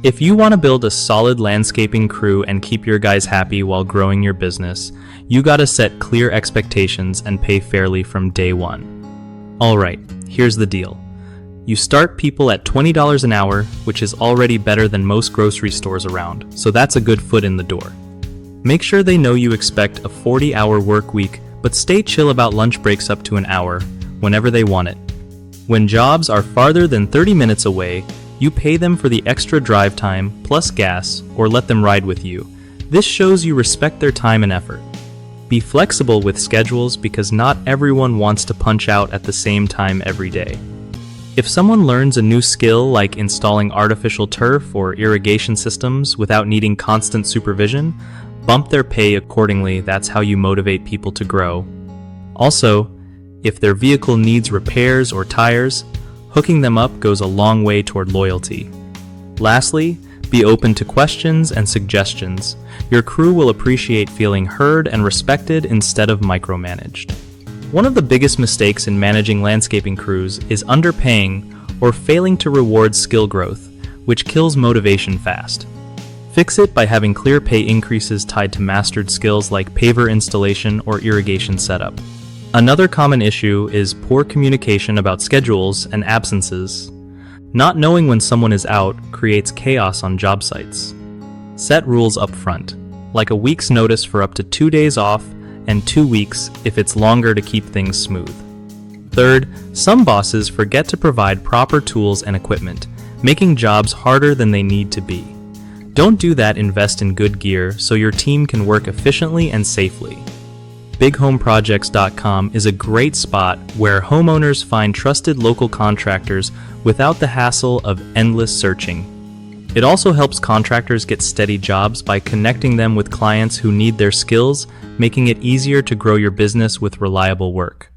If you want to build a solid landscaping crew and keep your guys happy while growing your business, you gotta set clear expectations and pay fairly from day one. Alright, here's the deal. You start people at $20 an hour, which is already better than most grocery stores around, so that's a good foot in the door. Make sure they know you expect a 40-hour work week, but stay chill about lunch breaks up to an hour, whenever they want it. When jobs are farther than 30 minutes away, you pay them for the extra drive time plus gas, or let them ride with you. This shows you respect their time and effort. Be flexible with schedules because not everyone wants to punch out at the same time every day. If someone learns a new skill like installing artificial turf or irrigation systems without needing constant supervision, bump their pay accordingly. That's how you motivate people to grow. Also, if their vehicle needs repairs or tires, hooking them up goes a long way toward loyalty. Lastly, be open to questions and suggestions. Your crew will appreciate feeling heard and respected instead of micromanaged. One of the biggest mistakes in managing landscaping crews is underpaying or failing to reward skill growth, which kills motivation fast. Fix it by having clear pay increases tied to mastered skills like paver installation or irrigation setup. Another common issue is poor communication about schedules and absences. Not knowing when someone is out creates chaos on job sites. Set rules up front, like a week's notice for up to 2 days off and 2 weeks if it's longer to keep things smooth. Third, some bosses forget to provide proper tools and equipment, making jobs harder than they need to be. Don't do that. Invest in good gear so your team can work efficiently and safely. BigHomeProjects.com is a great spot where homeowners find trusted local contractors without the hassle of endless searching. It also helps contractors get steady jobs by connecting them with clients who need their skills, making it easier to grow your business with reliable work.